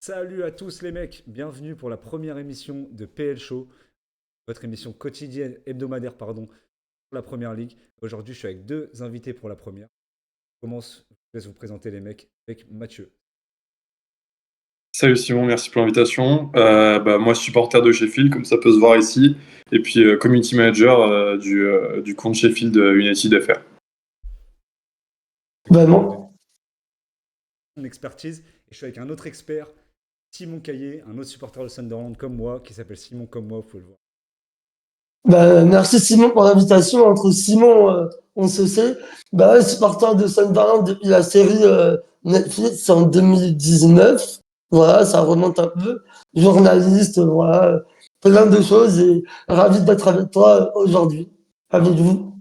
Salut à tous les mecs, bienvenue pour la première émission de PL Show, votre émission quotidienne, hebdomadaire, pardon, pour la première ligue. Aujourd'hui, je suis avec deux invités pour la première. Je commence, je vous laisse vous présenter les mecs avec Mathieu. Salut Simon, merci pour l'invitation. Moi, supporter de Sheffield, comme ça peut se voir ici, et puis community manager du compte Sheffield United FR. Avec de Vraiment. son expertise. Et je suis avec un autre expert, Simon Caillé, un autre supporter de Sunderland comme moi, qui s'appelle Simon comme moi, vous pouvez le voir. Merci Simon pour l'invitation. Entre Simon, on se sait. Ouais, supporter de Sunderland depuis la série Netflix en 2019. Voilà, ça remonte un peu. Journaliste, voilà, plein de choses et ravi d'être avec toi aujourd'hui. Avec vous.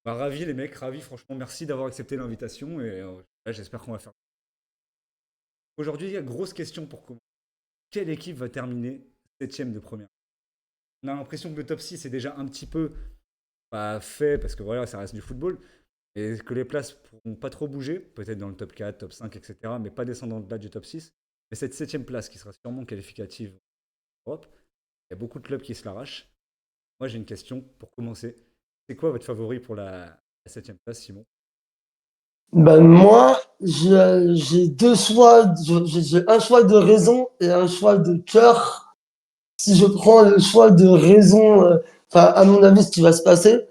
Bah, ravi les mecs, ravi, franchement, merci d'avoir accepté l'invitation et là, j'espère qu'on va faire. Aujourd'hui, il y a grosse question pour commencer. Quelle équipe va terminer septième de première? On a l'impression que le top 6 est déjà un petit peu pas fait parce que voilà, ça reste du football et que les places pourront pas trop bouger, peut-être dans le top 4, top 5, etc., mais pas descendre en delà du top 6. Mais cette septième place qui sera sûrement qualificative en Europe, il y a beaucoup de clubs qui se l'arrachent. Moi, j'ai une question pour commencer. C'est quoi votre favori pour la septième place, Simon? Moi, j'ai deux choix. J'ai un choix de raison et un choix de cœur. Si je prends le choix de raison, à mon avis, ce qui va se passer,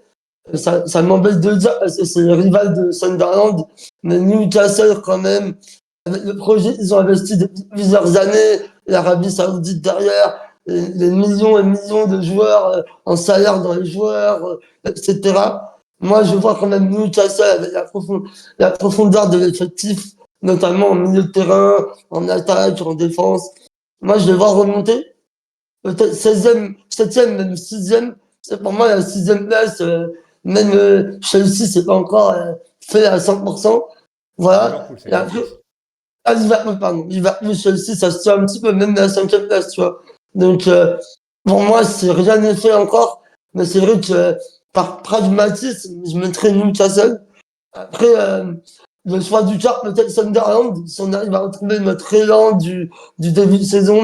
ça m'embête de le dire parce que c'est le rival de Sunderland, mais Newcastle quand même, avec le projet, ils ont investi depuis plusieurs années, l'Arabie Saoudite derrière, les millions et millions de joueurs en salaire dans les joueurs, etc. Moi, je vois quand même Newcastle avec la profondeur de l'effectif, notamment en milieu de terrain, en attaque, en défense. Moi, je les vois remonter peut-être 16e, 7e, même 6e. C'est pour moi la 6e place. Même Chelsea, c'est pas encore fait à 100%. Voilà. Liverpool, c'est Et après, Liverpool. Liverpool, pardon. Liverpool, Chelsea, ça se tient un petit peu, même la 5e place, tu vois. Donc, pour moi, c'est rien n'est fait encore. Mais c'est vrai que par pragmatisme, je mettrais Newcastle. Après, le choix du quart, peut-être Sunderland. Si on arrive à retrouver notre élan du début de saison,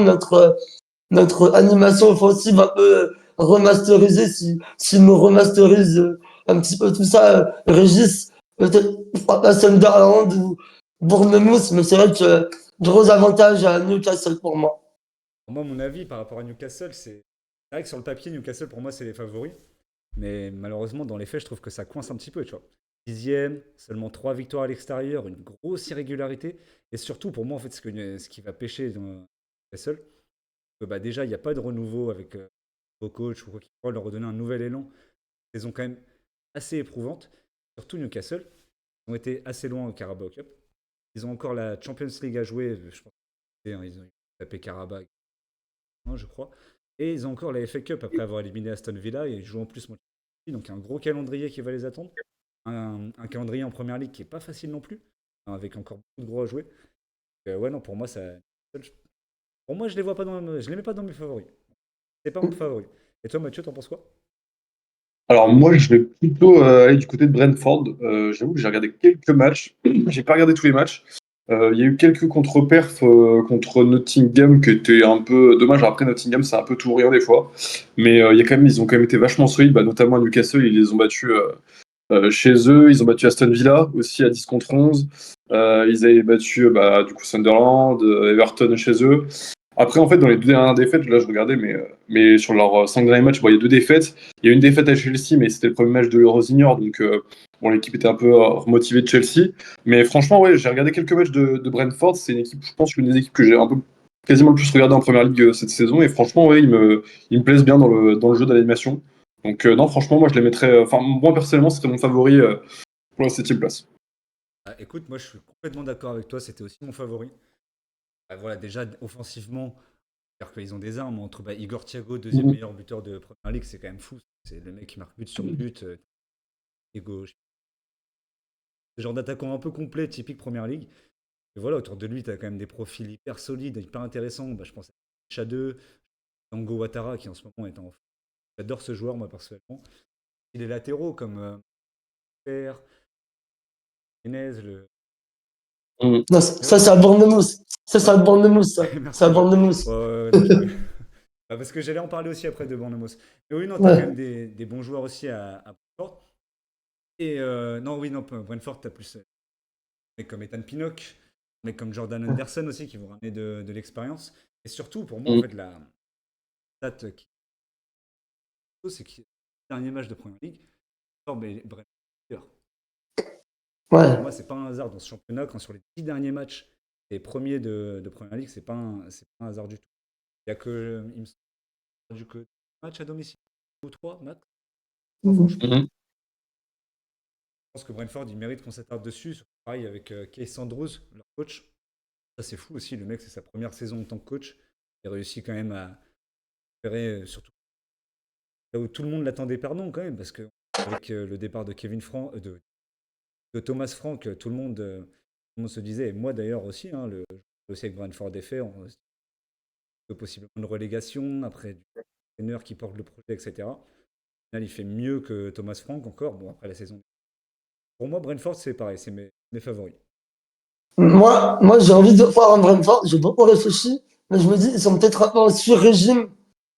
notre animation offensive un peu remasterisée, s'il me remasterise un petit peu tout ça, Régis, peut-être pourquoi pas Sunderland ou Bournemouth, mais c'est vrai que gros avantage à Newcastle pour moi. Moi, mon avis par rapport à Newcastle, c'est vrai que sur le papier, Newcastle, pour moi, c'est les favoris. Mais malheureusement, dans les faits, je trouve que ça coince un petit peu, tu vois. Dixième, seulement trois victoires à l'extérieur, une grosse irrégularité. Et surtout, pour moi, en fait, ce qui va pêcher dans Newcastle, que, bah, déjà, il n'y a pas de renouveau avec vos coachs ou quoi qu'il soit, leur redonner un nouvel élan. Saison quand même assez éprouvante. Surtout Newcastle, ils ont été assez loin au Carabao Cup. Ils ont encore la Champions League à jouer. Je pense ils ont tapé Carabao, hein, je crois. Et ils ont encore la FA Cup après avoir éliminé Aston Villa. Et ils jouent en plus Manchester City. Donc un gros calendrier qui va les attendre. Un calendrier en première ligue qui est pas facile non plus, hein, avec encore beaucoup de gros à jouer. Ouais, non, pour moi, pour moi, je les vois pas je les mets pas dans mes favoris. C'est pas mon favori. Et toi, Mathieu, t'en penses quoi? Alors moi, je vais plutôt aller du côté de Brentford. J'avoue que j'ai regardé quelques matchs. J'ai pas regardé tous les matchs. Il y a eu quelques contre-perfs contre Nottingham qui étaient un peu dommage. Après, Nottingham, c'est un peu tout ou rien des fois. Mais il y a quand même, ils ont quand même été vachement solides, notamment à Newcastle. Ils les ont battus chez eux. Ils ont battu Aston Villa aussi à 10 contre 11. Ils avaient battu du coup Sunderland, Everton chez eux. Après, en fait, dans les deux dernières défaites, là je regardais, mais sur leurs 5 derniers matchs, il y a deux défaites. Il y a une défaite à Chelsea, mais c'était le premier match de l'Eurosenior, donc bon, l'équipe était un peu remotivée de Chelsea. Mais franchement, ouais, j'ai regardé quelques matchs de Brentford. C'est une équipe, je pense, une des équipes que j'ai un peu quasiment le plus regardé en première ligue cette saison. Et franchement, ouais, ils me plaisent bien dans le jeu d'animation. Donc non, franchement, moi je les mettrais. Enfin, moi personnellement, c'était mon favori pour la septième place. Ah, écoute, moi, je suis complètement d'accord avec toi. C'était aussi mon favori. Bah, voilà, déjà, offensivement, c'est-à-dire qu'ils ont des armes entre Igor Thiago, deuxième Mhm. meilleur buteur de Première Ligue, c'est quand même fou. C'est le mec qui marque but sur but, et gauche. Ce genre d'attaquant un peu complet, typique Première Ligue. Et voilà, autour de lui, tu as quand même des profils hyper solides, hyper intéressants. Bah, je pense à Chadeux, Tango Ouattara, qui en ce moment est en. J'adore ce joueur, moi, personnellement. Il est latéraux comme Père, Menez, le. Mhm. Non, Ouais, ça c'est à Bournemouth. Ça, c'est un Bournemouth, ça. Merci. C'est un Bournemouth. Non, parce que j'allais en parler aussi après de Bournemouth. Mais oui, non, t'as quand Ouais. même des bons joueurs aussi à Brentford. Et non, oui, non, Brentford, t'as plus des mecs comme Ethan Pinnock, des mecs comme Jordan Henderson aussi qui vont ramener de l'expérience. Et surtout, pour moi, en Mm. fait, la stat qui c'est que le dernier match de Première Ligue, Brentford est leader. Pour Ouais. moi, c'est pas un hasard dans ce championnat quand sur les 10 derniers matchs, les premiers de Première Ligue, c'est pas un hasard du tout. Il y a que, il me semble, que 2 matchs à domicile ou 3 max. 3 franchement. Mhm. Je pense que Brentford, il mérite qu'on s'attarde dessus. Pareil avec Keith Andrews, leur coach. Ça, c'est fou aussi. Le mec, c'est sa première saison en tant que coach. Il réussit quand même à faire, surtout là où tout le monde l'attendait perdant quand même, parce que avec le départ de Kevin Frank, de Thomas Frank, tout le monde se disait, et moi d'ailleurs aussi, hein, le dossier avec Brentford est fait, on se dit possiblement une relégation, après du entraîneur qui porte le projet, etc. Au final, il fait mieux que Thomas Frank encore. Bon, après la saison. Pour moi, Brentford, c'est pareil, c'est mes favoris. Moi, j'ai envie de voir un Brentford. J'ai beaucoup réfléchi, mais je me dis, ils sont peut-être un peu en sur-régime.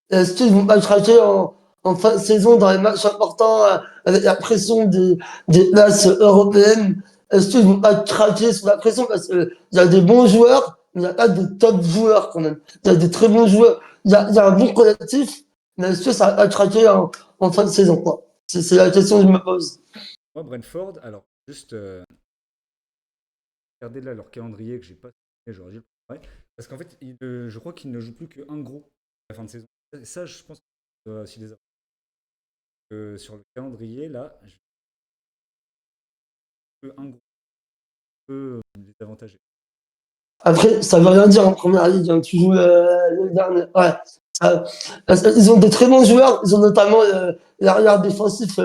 Est-ce qu'ils vont pas craquer en fin de saison dans les matchs importants avec la pression des places européennes? Est-ce qu'ils vont pas craquer sous la pression? Parce qu'il y a des bons joueurs, mais il n'y a pas de top joueurs quand même. Il y a des très bons joueurs. Il y a un bon collectif, mais est-ce que ça va pas craquer en fin de saison, quoi? C'est la question que je me pose. Moi, Brentford, alors, juste regardez là leur calendrier que j'ai pas j'aurais dû le préparer. Parce qu'en fait, je crois qu'ils ne jouent plus qu'un gros à la fin de saison. Et ça, je pense que aussi les sur le calendrier, là, je peux un gros peu les avantager. Après, ça veut rien dire en première ligue, hein. Tu joues le dernier. Ouais. Ça- Ils ont des très bons joueurs. Ils ont notamment l'arrière défensif,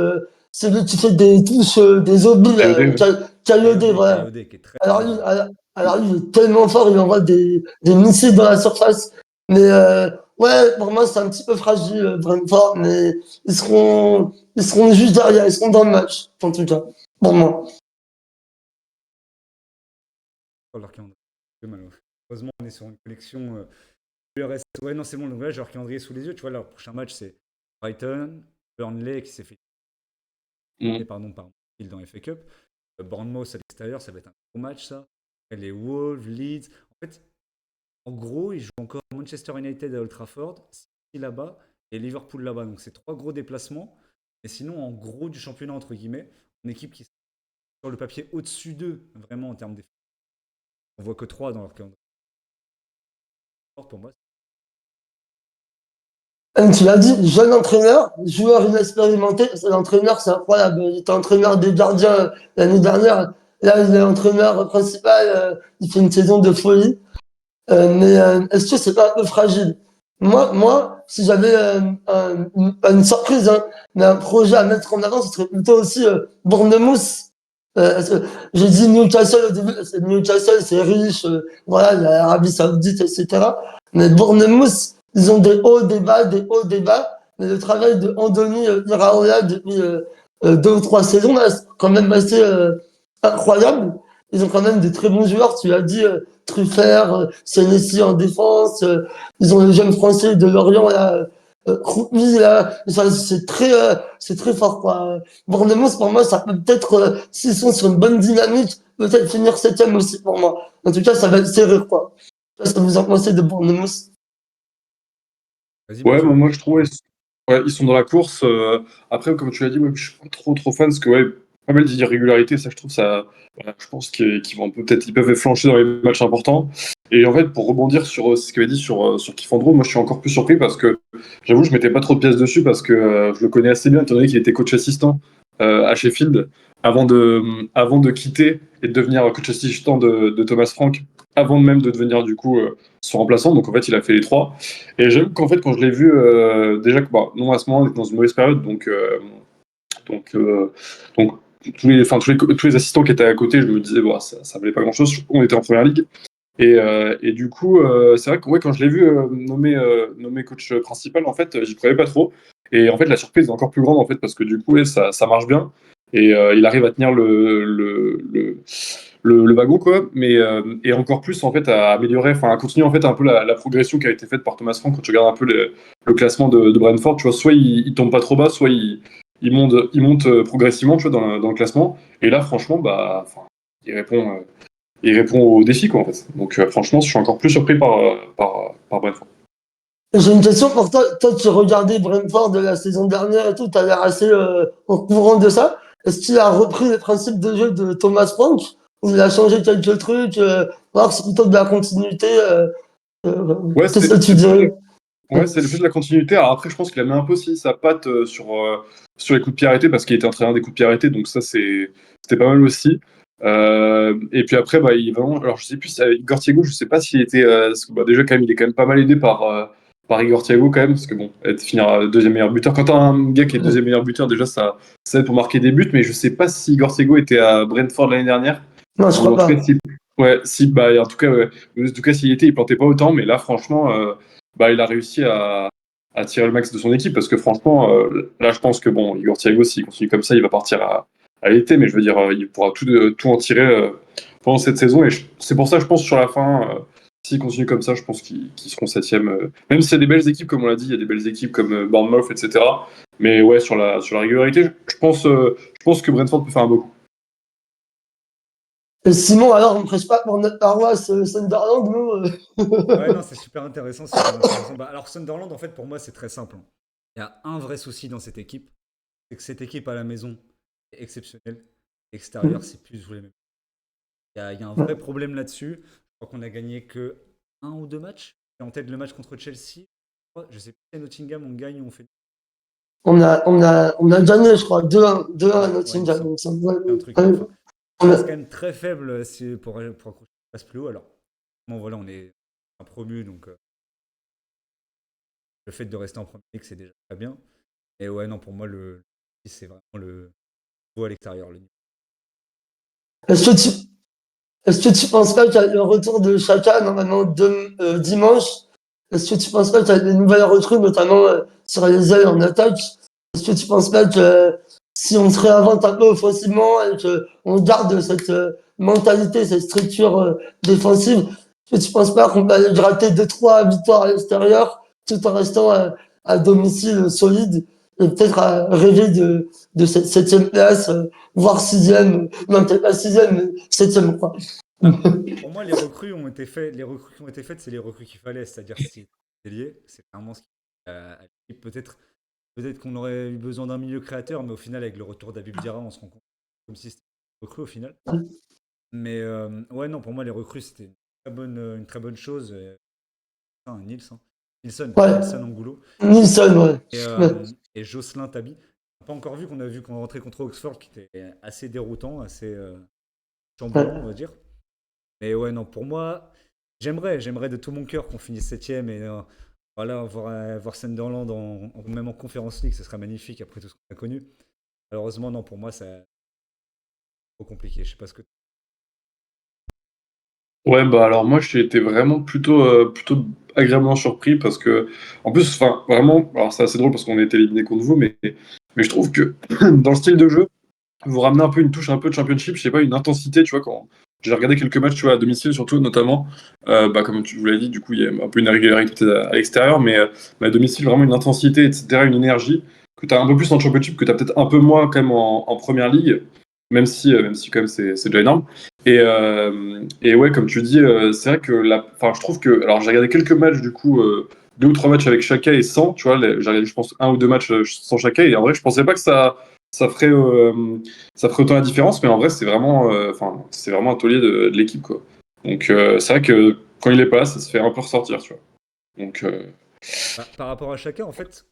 celui qui fait des touches, des obliges, AOD, Kayode, voilà. KOD qui est très Alors très lui, bon. alors lui, il est tellement fort, il envoie des missiles dans la surface. Mais ouais, pour moi, c'est un petit peu fragile, Brentford, mais ils seront juste derrière, ils seront dans le match, en tout cas, pour moi. Sur leur calendrier. Malheureusement, on est sur une collection URS. Ouais, non, c'est bon, donc là, j'ai leur calendrier sous les yeux. Tu vois, leur prochain match, c'est Brighton, Burnley qui s'est fait Mhm. pardon, par Hill dans FA Cup. Bournemouth à l'extérieur, ça va être un gros match, ça. Après, les Wolves, Leeds. En fait, en gros, ils jouent encore Manchester United à Old Trafford, City là-bas et Liverpool là-bas. Donc, c'est 3 gros déplacements. Et sinon, en gros du championnat, entre guillemets, une équipe qui est sur le papier au-dessus d'eux, vraiment en termes d'effectifs. On voit que 3 dans leur calendrier. Pour moi, Comme tu l'as dit, jeune entraîneur, joueur inexpérimenté. L'entraîneur, c'est incroyable. Il était entraîneur des gardiens l'année dernière. Là, il est entraîneur principal. Il fait une saison de folie. Mais est-ce que c'est pas un peu fragile? Moi, si j'avais pas une surprise, hein, mais un projet à mettre en avant, ce serait plutôt aussi Bournemouth. Parce que j'ai dit Newcastle au début, parce que Newcastle, c'est riche, voilà, il y a l'Arabie Saoudite, etc. Mais Bournemouth, ils ont des hauts, des bas, des hauts, des bas. Mais le travail de Andoni Iraola depuis 2 ou 3 saisons, là, c'est quand même assez incroyable. Ils ont quand même des très bons joueurs, tu l'as dit, Truffert, Senesi en défense, ils ont le jeune français de Lorient, là, Kroupi, là, c'est très fort, quoi. Bournemouth, pour moi, ça peut peut-être, s'ils sont sur une bonne dynamique, peut-être finir septième aussi, pour moi. En tout cas, ça va être serré, quoi. Je sais pas ce que vous en pensez de Bournemouth. vas-y, Ouais, Mathieu. moi je trouve ouais, ils sont dans la course. Après, comme tu l'as dit, ouais, je suis pas trop fan parce que ouais, pas mal d'irrégularités. Ça, je trouve ça. Voilà, je pense qu'ils vont peut-être ils peuvent flancher dans les matchs importants. Et en fait, pour rebondir sur ce qu'avait dit sur Kifandro, moi je suis encore plus surpris parce que j'avoue, je mettais pas trop de pièces dessus parce que je le connais assez bien, étant donné qu'il était coach assistant à Sheffield avant de quitter et de devenir coach assistant de Thomas Frank, avant même de devenir du coup son remplaçant. Donc en fait, il a fait les trois. Et j'avoue qu'en fait, quand je l'ai vu, déjà que, bah, non, à ce moment, on était dans une mauvaise période, donc, euh, donc tous les assistants qui étaient à côté, je me disais, bon, ça valait pas grand-chose. On était en première ligue. Et du coup, c'est vrai que ouais, quand je l'ai vu nommé coach principal, en fait, j'y croyais pas trop. Et en fait, la surprise est encore plus grande, en fait, parce que du coup, ouais, ça marche bien. Et il arrive à tenir le wagon, quoi. Et encore plus, en fait, à améliorer, enfin, à continuer, en fait, un peu la progression qui a été faite par Thomas Frank. Quand tu regardes un peu le classement de Brentford, tu vois, soit il tombe pas trop bas, soit il monte progressivement, tu vois, dans le classement. Et là, franchement, bah, enfin, il répond, euh, il répond au défi, quoi, en fait. Donc, franchement, je suis encore plus surpris par Brentford. J'ai une question pour toi. Toi, tu regardais Brentford de la saison dernière et tout, tu as l'air assez au courant de ça. Est-ce qu'il a repris les principes de jeu de Thomas Frank ou il a changé quelques trucs voir c'est plutôt de la continuité Ouais, qu'est-ce que tu c'est plus, dirais? ouais, c'est plus de la continuité. Alors après, je pense qu'il a mis un peu aussi sa patte sur les coups de pied arrêtés parce qu'il était entraîneur des coups de pied arrêtés, donc ça c'était pas mal aussi. Et puis après, bah, vraiment, alors je sais plus, avec Igor Thiago, je sais pas s'il était, parce que, bah, déjà quand même, il est quand même pas mal aidé par Igor Thiago quand même, parce que bon, être finir deuxième meilleur buteur. Quand t'as un gars qui est deuxième meilleur buteur, déjà ça aide pour marquer des buts, mais je sais pas si Igor Thiago était à Brentford l'année dernière. Non, je Ou crois en tout cas, pas. si, ouais, si, bah, en tout cas, ouais. En tout cas, s'il y était, il plantait pas autant, mais là, franchement, bah, il a réussi à tirer le max de son équipe parce que franchement, là, je pense que bon, Igor Thiago, s'il continue comme ça, il va partir à l'été, mais je veux dire, il pourra tout en tirer pendant cette saison et c'est pour ça, je pense, sur la fin, s'il continue comme ça, je pense qu'ils seront septième. Même s'il y a des belles équipes, comme on l'a dit, il y a des belles équipes comme Bournemouth, etc. Mais ouais, sur la régularité, je pense que Brentford peut faire un beau coup. Et Simon, alors, on ne prêche pas pour notre paroisse Sunderland, nous Ouais, non, c'est super intéressant, super intéressant. Bah, alors, Sunderland, en fait, pour moi, c'est très simple, hein. Il y a un vrai souci dans cette équipe, c'est que cette équipe à la maison est exceptionnelle. Extérieur, c'est plus ou les mêmes. Il y a un vrai problème là-dessus. Je crois qu'on a gagné que un ou deux matchs. Et en tête le match contre Chelsea. Je sais plus si à Nottingham on gagne ou on fait. on a gagné, je crois, 2-1 à Ouais, ouais, il me Nottingham. semble. Il me semble. Ouais, Un truc. ouais. Enfin, ça On reste a- quand même très faible pour accrocher une place plus haut. Alors, bon, voilà, on est un promu, donc le fait de rester en première ligue, c'est déjà très bien. Et ouais, non, pour moi, c'est vraiment le niveau à l'extérieur. Est-ce que tu, est-ce que tu penses pas qu'il y a le retour de Chaka, normalement, dimanche? Est-ce que tu penses pas qu'il y a des nouvelles recrues, notamment sur les ailes en attaque? Est-ce que tu penses pas que si on se réinvente un peu offensivement et qu'on garde cette mentalité, cette structure défensive, est-ce que tu penses pas qu'on va aller gratter 2, 3 victoires à l'extérieur tout en restant à domicile solide et peut-être à rêver de cette septième place, voire sixième, non peut-être pas sixième, mais septième, quoi. Ah, pour moi, les recrues ont été faites. Les recrues qui ont été faites, c'est les recrues qu'il fallait. C'est-à-dire, c'est lié. C'est clairement ce qui à l'équipe. Peut-être qu'on aurait eu besoin d'un milieu créateur, mais au final, avec le retour d'Habib Diarra, on se rend compte comme si c'était une recrue au final. Mais ouais, non, pour moi, les recrues, c'était une très bonne chose. Nils, hein. Ouais, Nilsson Angulo Nilsson, ouais. Ouais. et Jocelyn Tabi. On n'a pas encore vu qu'on a vu qu'on rentrait contre Oxford, qui était assez déroutant, assez chamboulant, on Ouais. va dire. Mais ouais, non, pour moi, j'aimerais de tout mon cœur qu'on finisse septième et voilà, voir Sunderland même en Conference League, ce serait magnifique après tout ce qu'on a connu. Malheureusement, non, pour moi, c'est trop compliqué. Je sais pas ce que. Ouais, bah alors moi j'ai été vraiment plutôt agréablement surpris parce que, en plus, enfin vraiment, alors c'est assez drôle parce qu'on a été éliminé contre vous, mais je trouve que dans le style de jeu, vous ramenez un peu une touche un peu de championship, je sais pas, une intensité, tu vois, quand j'ai regardé quelques matchs, tu vois, à domicile surtout, notamment, bah comme tu vous l'as dit, du coup il y a un peu une irrégularité à l'extérieur, mais à domicile, vraiment une intensité, etc., une énergie que tu as un peu plus en championship, que tu as peut-être un peu moins quand même en première ligue, même si quand même c'est déjà énorme. Et ouais, comme tu dis, c'est vrai que enfin, je trouve que, alors j'ai regardé quelques matchs du coup, 2 ou 3 matchs avec Chaka et sans, tu vois, j'ai regardé je pense 1 ou 2 matchs sans Chaka, et en vrai je pensais pas que ça ferait ça ferait autant la différence, mais en vrai, enfin, c'est vraiment un taulier de l'équipe, quoi. Donc, c'est vrai que quand il est pas là, ça se fait un peu ressortir, tu vois. Donc, Bah, par rapport à chacun, en fait,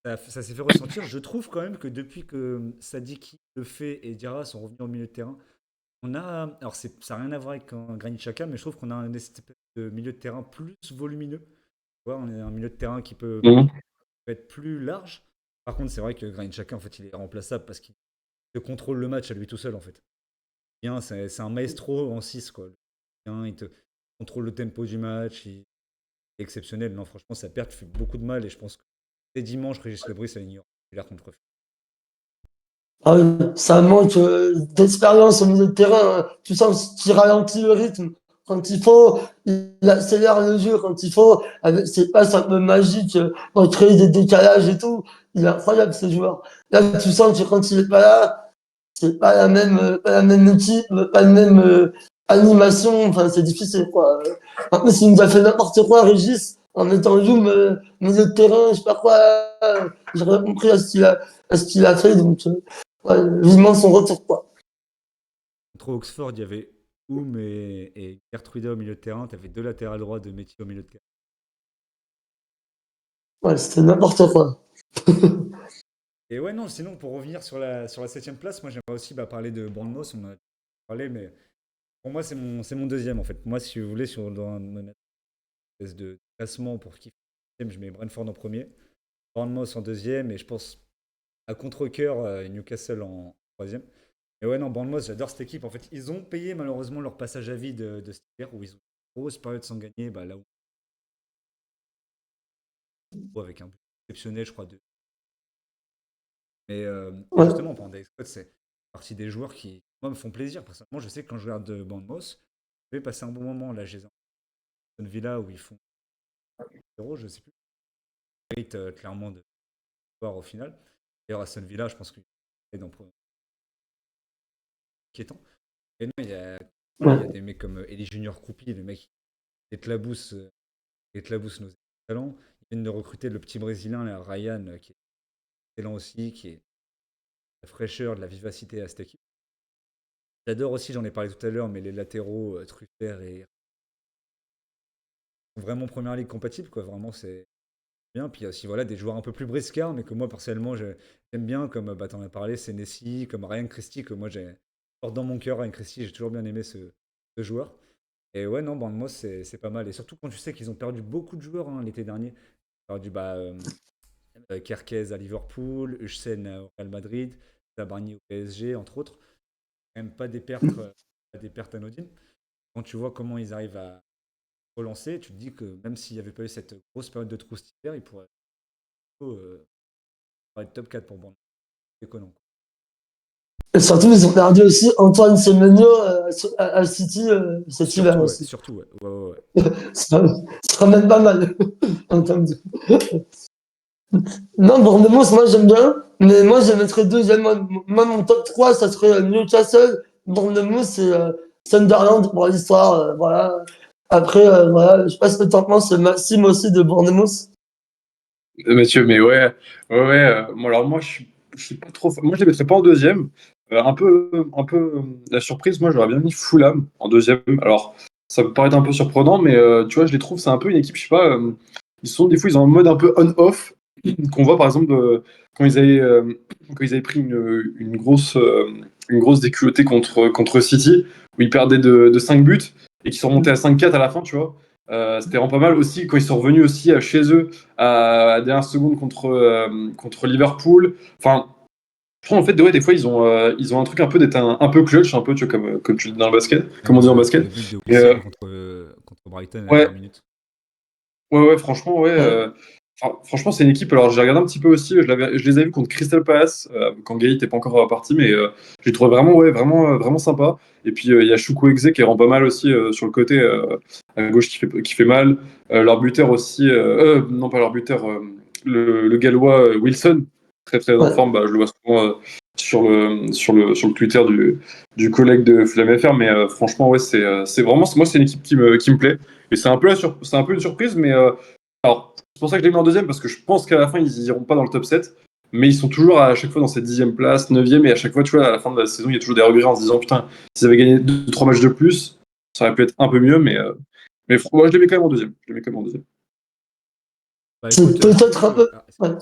ça s'est fait ressentir. Je trouve quand même que depuis que Sadiki, Le fait et Diarra sont revenus au milieu de terrain, on a. Alors, ça n'a rien à voir avec un Granit Xhaka, mais je trouve qu'on a un espèce de milieu de terrain plus volumineux. Tu vois, on est un milieu de terrain qui mhm. peut être plus large. Par contre, c'est vrai que Granit Xhaka, en fait, il est remplaçable parce qu'il te contrôle le match à lui tout seul, en fait. Bien, c'est un maestro en 6 quoi. Bien, il te contrôle le tempo du match, il est exceptionnel. Non, franchement, sa perte fait beaucoup de mal et je pense que dès dimanche, Régis Lebris a l'air contre. Ah oui, ça manque d'expérience au milieu de terrain, hein. Tu sens qu'il ralentit le rythme. Quand il faut, il accélère le jeu. Quand il faut, avec ses passes un peu magiques pour créer des décalages et tout. Il est incroyable ce joueur. Là, tu sens que quand il est pas là, c'est pas la même équipe, pas la même animation. Enfin, c'est difficile, quoi. En plus, il nous a fait n'importe quoi, Régis, en mettant Loum milieu de terrain, je sais pas quoi. J'ai rien compris à ce qu'il a fait, donc ouais, vivement son retour, quoi. Contre Oxford, il y avait Oum et Gertruida au milieu de terrain. Tu avais deux latérales droits de métier au milieu de terrain. Ouais, c'était n'importe quoi. Et ouais, non, sinon, pour revenir sur la 7e place, moi j'aimerais aussi parler de Bournemouth. On en a parlé, mais pour moi, c'est mon deuxième en fait. Moi, si vous voulez, si on doit me mettre une espèce de classement pour qui fait deuxième, je mets Brentford en premier, Bournemouth en deuxième, et je pense à contre-cœur Newcastle en troisième. Et ouais, non, Bournemouth, j'adore cette équipe. En fait, ils ont payé malheureusement leur passage à vide de cet hiver où ils ont une grosse période sans gagner, là où avec un but exceptionnel, je crois. Mais Ouais. justement, Panda Scott, c'est partie des joueurs qui, moi, me font plaisir. Personnellement, je sais que quand je regarde de Bournemouth, je vais passer un bon moment. Là, j'ai une Villa où ils font 0, je sais plus. Ils méritent clairement de voir au final. D'ailleurs, Aston Villa, je pense qu'il est dans inquiétant. Et non, il y a Ouais. des mecs comme Eli Junior Kroupi, le mec qui éclabousse nos talents. Ils viennent de recruter le petit Brésilien, là, Ryan, qui est excellent aussi, qui est la fraîcheur, de la vivacité à cette équipe. J'adore aussi, j'en ai parlé tout à l'heure, mais les latéraux, Truffert et vraiment première ligue compatible, quoi. Vraiment, c'est bien. Puis il y a aussi voilà, des joueurs un peu plus briscards, mais que moi, personnellement, j'aime bien, comme t'en as parlé, c'est Nessie, comme Ryan Christie, que moi, j'ai porte dans mon cœur. Ryan Christie, j'ai toujours bien aimé ce joueur. Et ouais, non, Bournemouth, c'est pas mal. Et surtout quand tu sais qu'ils ont perdu beaucoup de joueurs hein, l'été dernier. Ils ont perdu Kerkez à Liverpool, Hussein au Real Madrid, Zabarni au PSG, entre autres. Même pas des pertes anodines. Quand tu vois comment ils arrivent à relancer, tu te dis que même s'il n'y avait pas eu cette grosse période de trou cet hiver, il pourrait être top 4 pour Bournemouth. C'est déconnant, quoi. Et surtout, ils ont perdu aussi Antoine Semenyo à City cet hiver Surtout, ouais. aussi. Surtout, ouais. Ouais, ouais, ouais. Ça sera même pas mal en termes de... Non, Bournemouth, moi j'aime bien, mais moi je mettrais deuxième. Moi, mon top 3 ça serait Newcastle, Bournemouth et Sunderland pour l'histoire. Voilà. Après, voilà, je sais pas ce que t'en penses, Maxime aussi de Bournemouth. Mathieu, mais ouais, ouais, ouais. Alors moi, je suis pas trop. Moi, je les mettrais pas en deuxième. Un peu la surprise. Moi, j'aurais bien mis Fulham en deuxième. Alors, ça peut paraître un peu surprenant, mais tu vois, je les trouve, c'est un peu une équipe. Je sais pas. Des fois, ils ont un mode un peu on-off qu'on voit par exemple quand ils avaient pris une grosse déculottée contre City, où ils perdaient de 5 buts et qui sont remontés à 5-4 à la fin, tu vois. C'était vraiment pas mal aussi quand ils sont revenus aussi chez eux à la dernière seconde contre Liverpool. Enfin, je trouve en fait, ouais, des fois, ils ont un truc un peu d'être un peu clutch, un peu, tu vois, comme tu le dis dans le basket, comme Même on dit en basket. le but de Et, Wilson contre Brighton à la ouais, dernière minute. ouais, ouais, franchement, ouais. Ouais. Franchement, c'est une équipe. Alors, j'ai regardé un petit peu aussi. Je les ai vus contre Crystal Palace quand Gaï n'était pas encore parti, mais j'ai trouvé vraiment, ouais, vraiment, vraiment sympa. Et puis, il y a Chukwueze qui rend pas mal aussi sur le côté à gauche qui fait mal. Leur buteur aussi, non pas leur buteur, le Gallois Wilson, très très en Ouais. forme. Bah, je le vois souvent sur le Twitter du collègue de Flamme FR, mais franchement, ouais, c'est vraiment, moi, c'est une équipe qui me plaît. Et c'est un peu une surprise, mais alors, c'est pour ça que je les mets en deuxième, parce que je pense qu'à la fin, ils iront pas dans le top 7. Mais ils sont toujours à chaque fois dans cette 10e place, 9e, et à chaque fois, tu vois, à la fin de la saison, il y a toujours des regrets en se disant, putain, s'ils avaient gagné 2-3 matchs de plus, ça aurait pu être un peu mieux, mais moi, je les mets quand même en deuxième. Je les mets quand même en deuxième. Bah C'est écoute, je peut-être un trouve. peu. Ouais.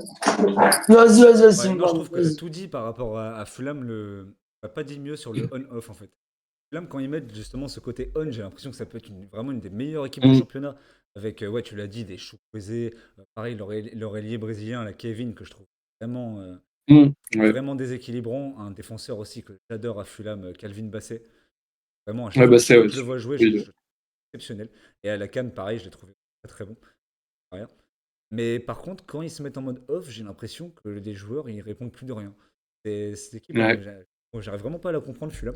Non, vas-y, Ouais, vas-y, non, je pardon, trouve que tu as vas-y. tout dit par rapport à Fulham. On n'a pas dit mieux sur le on-off en fait. Fulham, quand ils mettent justement ce côté on, j'ai l'impression que ça peut être vraiment une des meilleures équipes du Mm, championnat. Avec, ouais, tu l'as dit, des Chukwueze, pareil, leur ailier brésilien, la Kevin, que je trouve vraiment, ouais. vraiment déséquilibrant. Un défenseur aussi que j'adore à Fulham, Calvin Bassett. Vraiment, Ouais, bah, à chaque c'est fois que ouais, je le vois jouer, je oui. le trouve exceptionnel. Et à la Cannes, pareil, je l'ai trouvé très très bon. Rien. Mais par contre, quand ils se mettent en mode off, j'ai l'impression que les joueurs, ils répondent plus de rien. Et cette équipe, Ouais. bon, j'arrive vraiment pas à la comprendre, Fulham.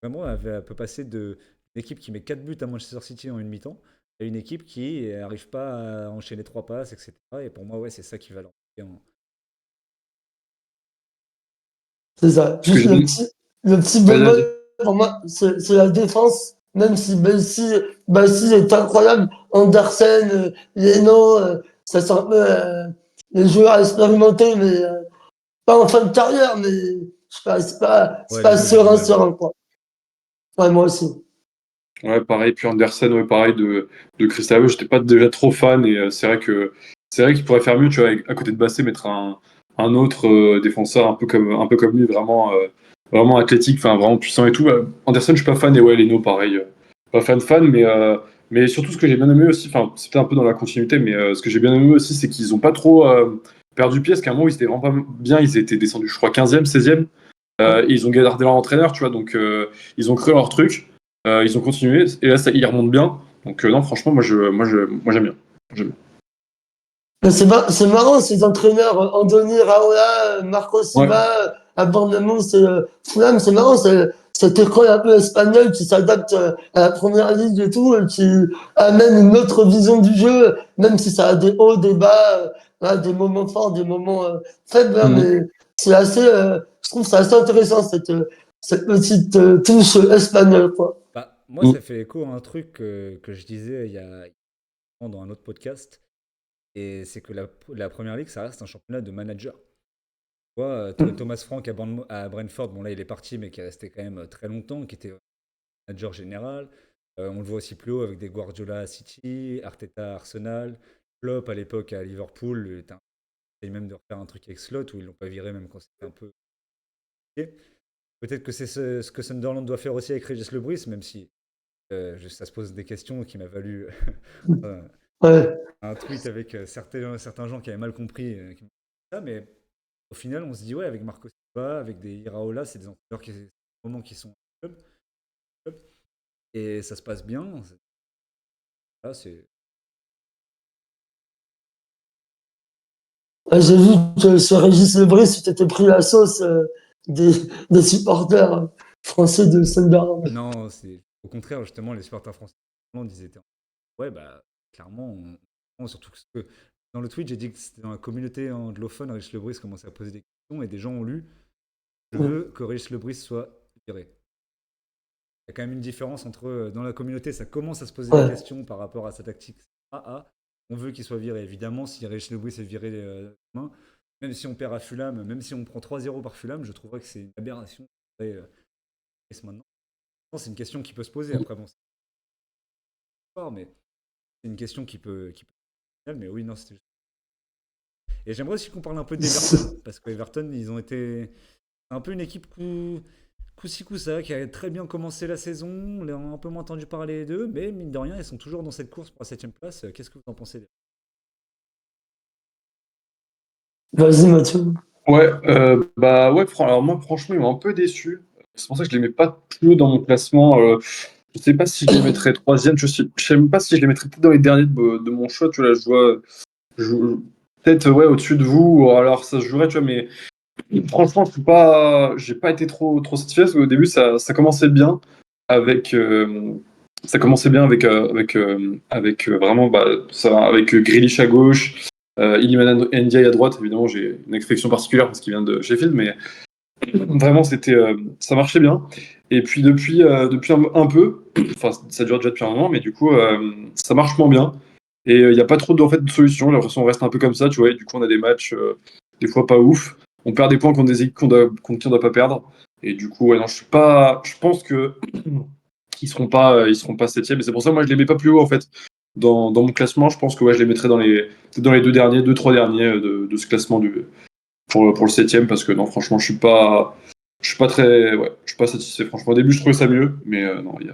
Vraiment, elle peut passer d'une équipe qui met 4 buts à Manchester City en une mi-temps à une équipe qui n'arrive pas à enchaîner 3 passes, etc. Et pour moi, ouais, c'est ça qui va leur manquer C'est ça. Ce que Juste j'ai bien. le petit Vas-y, vas-y. bémol, pour moi, c'est la défense. Même si Belsi est incroyable, Andersen, Leno, ça c'est un peu les joueurs expérimentés, mais pas en fin de carrière, mais je sais pas, c'est Ouais, les pas deux, j'ai du mal. serein, quoi. Ouais, moi aussi. Ouais, pareil. Puis Andersen, ouais, pareil de Crystal Palace, j'étais pas déjà trop fan et c'est vrai qu'il pourrait faire mieux, tu vois, à côté de Bassé, mettre un autre défenseur un peu comme lui, vraiment athlétique, enfin vraiment puissant et tout. Andersen, je suis pas fan et ouais, Leno, pareil, pas fan, mais surtout ce que j'ai bien aimé aussi, enfin c'était un peu dans la continuité, mais ce que j'ai bien aimé aussi, c'est qu'ils ont pas trop perdu pied, parce qu'à un moment ils étaient vraiment pas bien, ils étaient descendus, je crois 15e, 16e. Ouais. Et ils ont gardé leur entraîneur, tu vois, donc ils ont cru leur truc, ils ont continué, et là, ils remontent bien. Donc, non, franchement, moi j'aime bien. J'aime bien. Mais c'est marrant, ces entraîneurs, Andoni Raola, Marco Ouais, Silva, à Bournemouth, Fulham, c'est marrant, c'est cette école un peu espagnole qui s'adapte à la première ligue et tout, et qui amène une autre vision du jeu, même si ça a des hauts, des bas, voilà, des moments forts, des moments faibles, hein, mhm. mais c'est assez, je trouve ça assez intéressant, cette petite touche espagnole, quoi. Bah, moi, Mhm. ça fait écho à un truc que je disais dans un autre podcast. Et c'est que la première ligue, ça reste un championnat de managers. Tu vois, Thomas Frank à Brentford, bon là il est parti, mais qui est resté quand même très longtemps, qui était manager général. On le voit aussi plus haut avec des Guardiola à City, Arteta à Arsenal, Klopp à l'époque à Liverpool. Il même de refaire un truc avec Slot où ils l'ont pas viré même quand c'était un peu compliqué. Peut-être que c'est ce que Sunderland doit faire aussi avec Régis Lebris, même si ça se pose des questions qui m'a valu un Ouais. un tweet avec certains gens qui avaient mal compris qui m'ont dit ça, mais au final, on se dit, ouais, avec Marco Silva, avec des Iraola, c'est des entraîneurs moment qui sont au club, et ça se passe bien. Là, c'est. J'ai vu que sur Régis Lebris, tu t'étais pris la sauce des, des supporters français de Sunderland. Non, c'est. Au contraire, justement, les supporters français ils étaient. Ouais, bah, clairement, surtout que dans le tweet, j'ai dit que c'était dans la communauté anglophone, Régis Lebris commençait à poser des questions, et des gens ont lu, je veux que Régis Lebris soit viré. Il y a quand même une différence entre dans la communauté, ça commence à se poser des Ouais. questions par rapport à sa tactique. On veut qu'il soit viré. Évidemment, si Rich Lewis est viré demain, même si on perd à Fulham, même si on prend 3-0 par Fulham, je trouverais que c'est une aberration. Maintenant. C'est une question qui peut se poser. Après, bon, c'est fort, mais c'est une question qui peut. Mais oui, non, c'était juste. Et j'aimerais aussi qu'on parle un peu d'Everton, parce qu'Everton, ils ont été un peu une équipe coup-ci coup-ça, qui a très bien commencé la saison. On a un peu moins entendu parler d'eux, mais mine de rien, ils sont toujours dans cette course pour la 7ème place. Qu'est-ce que vous en pensez? Vas-y, Mathieu. Ouais, bah ouais, alors moi, franchement, ils m'ont un peu déçu. C'est pour ça que je les mets pas plus haut dans mon classement. Je sais pas si je les mettrais troisième, je sais même pas si je les mettrais peut-être dans les derniers de mon choix. Tu vois, là, peut-être ouais, au-dessus de vous, ou alors ça se jouerait, tu vois, mais franchement, j'ai pas été trop satisfait parce qu'au début, ça commençait bien avec, ça commençait bien avec vraiment, bah, avec Grealish à gauche, Iliman Ndiaye à droite. Évidemment, j'ai une affection particulière parce qu'il vient de Sheffield, mais vraiment, ça marchait bien. Et puis depuis un peu, enfin, ça dure déjà depuis un moment, mais du coup, ça marche moins bien. Et il n'y a pas trop en fait, de solutions. J'ai l'impression qu'on reste un peu comme ça, tu vois. Et du coup, on a des matchs, des fois pas ouf. On perd des points contre des équipes contre qui on doit pas perdre. Et du coup, ouais, non, je pense que ils seront pas septième. Et c'est pour ça, moi, je les mets pas plus haut en fait. Dans mon classement, je pense que ouais, je les mettrais peut-être dans les deux, trois derniers de ce classement pour le septième, parce que non, franchement, je suis pas très, ouais, je suis pas satisfait. Franchement, au début, je trouvais ça mieux, mais non, je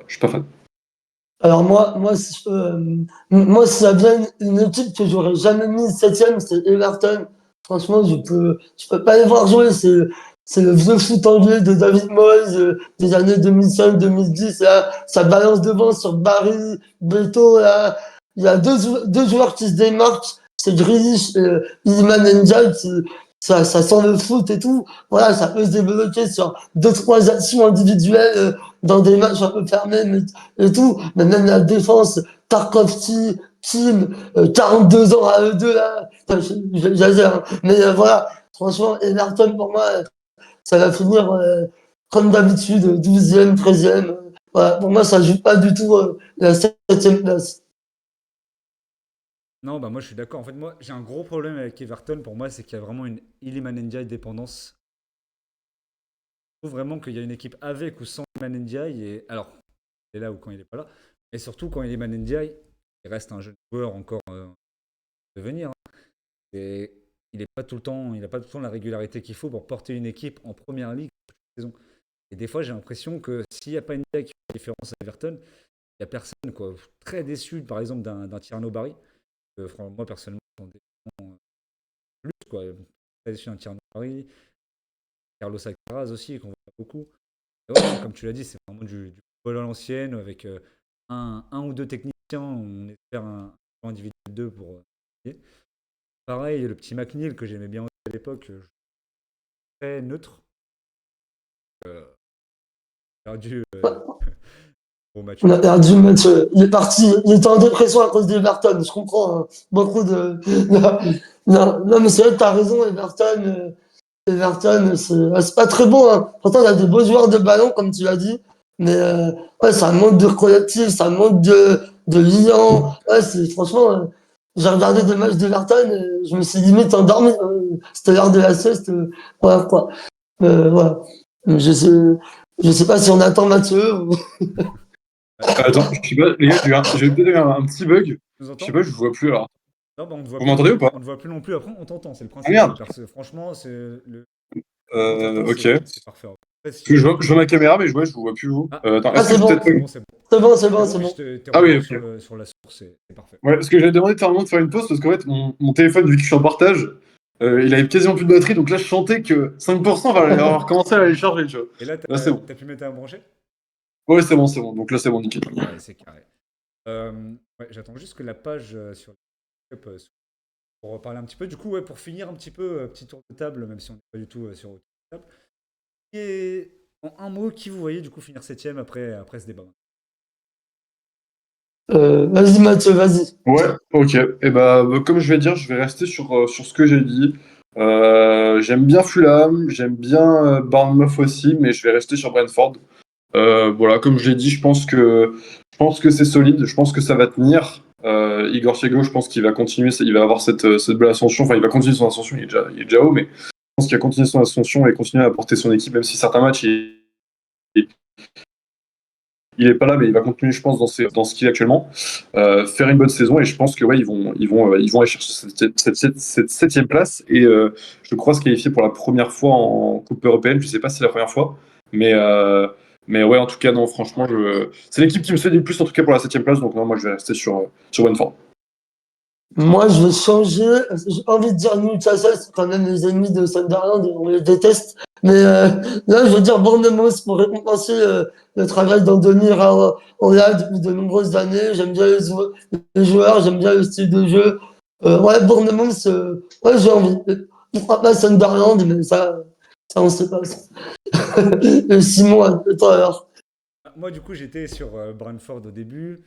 suis pas fan. Alors moi, moi, si ça vient une équipe que j'aurais jamais mise septième, c'est Everton. Franchement, je peux pas les voir jouer. C'est le vieux foot anglais de David Moyes des années 2005-2010. Là, ça balance devant sur Barry, Beto. Là, il y a deux joueurs qui se démarquent. C'est Grealish et Iliman Ndiaye. ça sent le foot et tout. Voilà, ça peut se débloquer sur deux, trois actions individuelles dans des matchs un peu fermés et tout. Mais même la défense, Tarkovsky, Kim, 42 ans à eux deux là. Enfin, j'exagère, hein. Mais voilà, franchement, Everton pour moi, ça va finir comme d'habitude, 12e, 13e. Voilà, pour moi, ça joue pas du tout la 7e place. Non, bah moi je suis d'accord. En fait, moi j'ai un gros problème avec Everton. Pour moi, c'est qu'il y a vraiment une Iliman Ndiaye dépendance. Je trouve vraiment qu'il y a une équipe avec ou sans Iliman Ndiaye. Et alors, il est là ou quand il est pas là. Et surtout quand Iliman Ndiaye, il reste un jeune joueur encore de venir, hein. Et il est pas tout le temps, il n'a pas tout le temps la régularité qu'il faut pour porter une équipe en première ligue toute la saison. Et des fois, j'ai l'impression que s'il n'y a pas Ndiaye qui fait la différence à Everton, il n'y a personne, quoi. Très déçu, par exemple, d'un Tierno Barry. Moi, personnellement, j'en défends plus, quoi. Très déçu d'un Tierno Barry. Carlos Alcaraz aussi, qu'on voit pas beaucoup. Et ouais, non, comme tu l'as dit, c'est vraiment du football à l'ancienne, avec un ou deux techniciens. On espère un individuel 2 pour gagner. Pareil, le petit McNeil que j'aimais bien aussi à l'époque, très neutre. Euh, perdu au match. On a perdu le match. Il est parti. Il était en dépression à cause d'Everton. Je comprends, hein. Beaucoup de. Non, non, mais c'est vrai que t'as raison. Everton, c'est pas très bon, hein. Pourtant, il a des beaux joueurs de ballon, comme tu l'as dit. Mais ouais, ça manque de collectif, ça manque de liant. Ouais, franchement, j'ai regardé des matchs d'Everton, je me suis limite endormi. C'était l'heure de la sieste. Voilà, quoi. Voilà. Je sais, je sais pas si on attend Mathieu. Ouais, Attends, je sais pas, les gars, j'ai peut-être eu un petit bug. tu nous Je sais entends? pas, je vous vois plus alors. Non, bah, on ne voit Vous plus m'entendez ou pas? on ne voit plus non plus. Après, on t'entend, c'est le Ah principal. merde. Franchement, c'est le. On t'entend, Ok. Parce c'est parfait. Après, si. que je vois ma caméra, mais je vous vois plus vous. Ah, Attends, Ah, est-ce que c'est je bon. peut-être c'est bon, c'est bon. C'est bon, c'est C'est bon, bon, c'est et bon. t'es Ah oui, revenu ok. sur la source, c'est parfait. Ouais, parce que j'avais demandé de faire une pause parce qu'en fait, mon téléphone, vu que je suis en partage, il avait quasiment plus de batterie, donc là, je sentais que 5% va avoir commencé à aller charger, tu vois. Et là, Là, c'est bon. t'as pu mettre à brancher? Ouais, c'est bon, c'est bon. Donc là, c'est bon, nickel. Allez, c'est carré. Ouais, j'attends juste que la page sur le Cup, pour reparler un petit peu. Du coup, ouais, pour finir un petit peu, petit tour de table, même si on n'est pas du tout sur le tour de table. Et en un mot, qui vous voyez du coup finir septième après ce débat? Vas-y, Mathieu, vas-y. Ouais, ok. Et bah, comme je vais dire, je vais rester sur ce que j'ai dit. J'aime bien Fulham, j'aime bien Bournemouth aussi, mais je vais rester sur Brentford. Voilà, comme je l'ai dit, je pense que c'est solide, je pense que ça va tenir. Igor Thiago, je pense qu'il va continuer, il va avoir cette belle ascension. Enfin, il va continuer son ascension, il est déjà haut, mais je pense qu'il va continuer son ascension et continuer à porter son équipe, même si certains matchs, il est pas là, mais il va continuer, je pense, dans ce qu'il est actuellement. Faire une bonne saison, et je pense que ouais, ils vont aller chercher cette septième place et je crois se qualifier pour la première fois en Coupe européenne. Je sais pas si c'est la première fois, mais mais ouais, en tout cas, non, franchement, c'est l'équipe qui me fait le plus en tout cas pour la septième place. Donc non, moi, je vais rester sur Brentford. Moi, je vais changer. J'ai envie de dire Newcastle, c'est quand même les ennemis de Sunderland et on les déteste. Mais là, je veux dire Bournemouth pour récompenser le travail d'Andoni Raola depuis de nombreuses années. J'aime bien les joueurs, j'aime bien le style de jeu. Ouais, Bournemouth, ouais, j'ai envie. Pourquoi pas Sunderland, mais ça on sait pas. Simon, à toi alors. Moi, du coup, j'étais sur Brentford au début,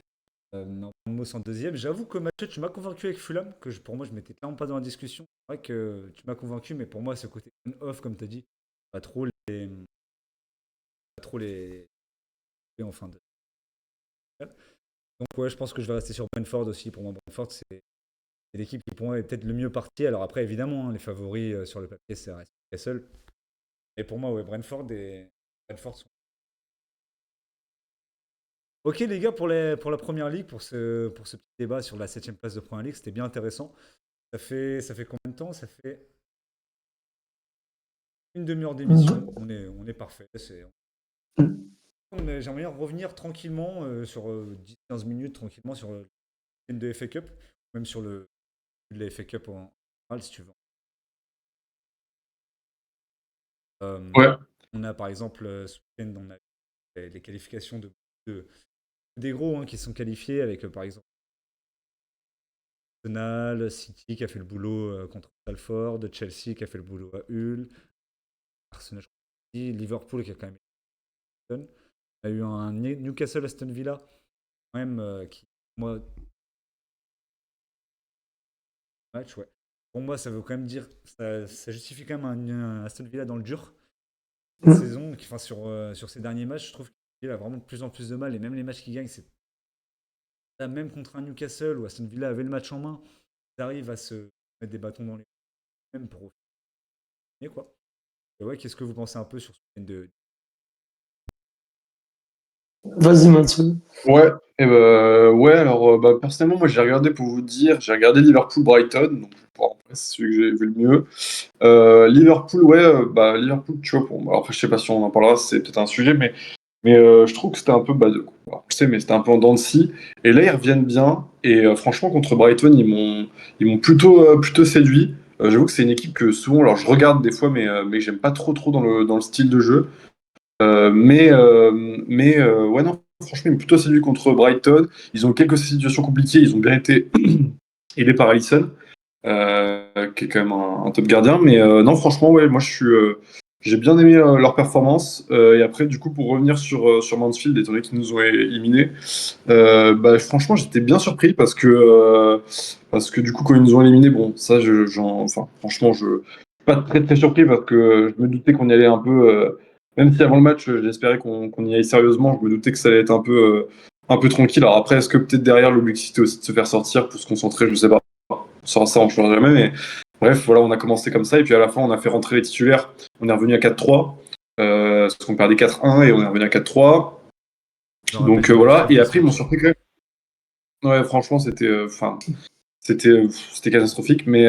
Bournemouth en deuxième. J'avoue que Mathieu, tu m'as convaincu avec Fulham, pour moi, je m'étais clairement pas dans la discussion. C'est vrai que tu m'as convaincu, mais pour moi, ce côté on-off, comme tu as dit, pas trop pas trop les en fin de. Donc ouais, je pense que je vais rester sur Brentford aussi. Pour moi, Brentford, c'est l'équipe qui pour moi est peut-être le mieux parti. Alors après, évidemment, hein, les favoris sur le papier, c'est reste Newcastle. Et pour moi, ouais, Brentford sont. Ok les gars, pour la première ligue, pour ce petit débat sur la septième place de première ligue, c'était bien intéressant. Ça fait combien de temps? Ça fait une demi-heure d'émission. On est parfait. J'aimerais bien revenir tranquillement sur 10-15 minutes, tranquillement sur le week-end de FA Cup, même sur de la FA Cup en général, si tu veux. Euh, Ouais. on a par exemple ce week-end, on a les qualifications de- des gros, hein, qui sont qualifiés avec par exemple Arsenal, City qui a fait le boulot contre Salford, Chelsea qui a fait le boulot à Hull, Arsenal, je crois, aussi, Liverpool qui a quand même été. On a eu un Newcastle Aston Villa, quand même, qui, moi, match, ouais. Pour moi, ça veut quand même dire, ça justifie quand même un Aston Villa dans le dur. Cette saison, enfin, sur ces derniers matchs, je trouve qu'il a vraiment de plus en plus de mal. Et même les matchs qu'il gagne, c'est là, même contre un Newcastle où Aston Villa avait le match en main, ils arrivent à se mettre des bâtons dans les roues, même pour finir, quoi. Et ouais, qu'est-ce que vous pensez un peu sur ce week-end de. Vas-y, Mathieu. Ouais, ouais, alors bah, personnellement, moi j'ai regardé pour vous dire, j'ai regardé Liverpool-Brighton, donc bon, après, c'est celui que j'ai vu le mieux. Liverpool, ouais, bah Liverpool, tu vois, bon, bah, après je sais pas si on en parlera, c'est peut-être un sujet, mais je trouve que c'était un peu, bah, alors, je sais, mais c'était un peu en dents de scie. Et là, ils reviennent bien, et franchement, contre Brighton, ils m'ont plutôt séduit. J'avoue que c'est une équipe que souvent, alors je regarde des fois, mais j'aime pas trop dans le style de jeu. Mais ouais, non, franchement, il m'a plutôt séduit contre Brighton. Ils ont eu quelques situations compliquées, ils ont bien été aidés par Alisson, qui est quand même un top gardien. Mais non, franchement, ouais, moi j'ai bien aimé leur performance. Et après, du coup, pour revenir sur Mansfield, étant donné qu'ils nous ont éliminés, bah, franchement, j'étais bien surpris parce que du coup, quand ils nous ont éliminés, bon, ça, enfin, franchement, je suis pas très surpris parce que je me doutais qu'on y allait un peu. Même si avant le match, j'espérais qu'on y aille sérieusement, je me doutais que ça allait être un peu tranquille. Alors après, est-ce que peut-être derrière l'objectif c'était aussi de se faire sortir pour se concentrer, je sais pas. Ça, on ne saura jamais. Mais bref, voilà, on a commencé comme ça et puis à la fin, on a fait rentrer les titulaires. On est revenu à 4-3 parce qu'on perdait 4-1 et on est revenu à 4-3. Je me rappelle Donc du match voilà. très Et bien ce après, ils m'ont match. surpris quand même. Ouais, franchement, c'était catastrophique. Mais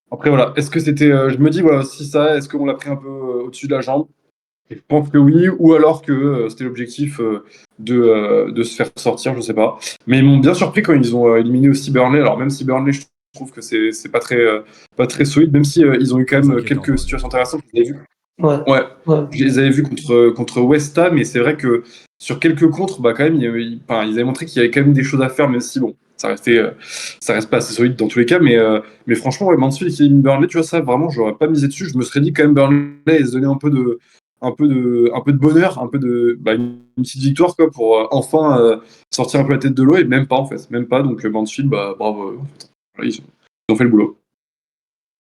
après, voilà. Est-ce que c'était. Je me dis, voilà, si ça, est-ce qu'on l'a pris un peu au-dessus de la jambe? Et je pense que oui, ou alors que c'était l'objectif de se faire sortir, je sais pas. Mais ils m'ont bien surpris quand ils ont éliminé aussi Burnley. Alors même si Burnley, je trouve que c'est pas très solide, même si ils ont eu quand Très même inquiétant, quelques Burnley, je situations trouve. intéressantes. Je les ai vues. Ouais, Ouais, ouais. je les avais vus contre West Ham, et c'est vrai que sur quelques contres, bah quand même, enfin, ils avaient montré qu'il y avait quand même des choses à faire, même si bon, ça reste pas assez solide dans tous les cas. Mais franchement, ouais, Mansfield qui élimine Burnley, tu vois, ça vraiment, j'aurais pas misé dessus. Je me serais dit quand même Burnley et se donner un peu de bonheur, une petite victoire quoi, pour enfin sortir un peu la tête de l'eau, et même pas en fait, même pas. Donc Mansfield, bah bravo, en fait. Voilà, ils ont fait le boulot.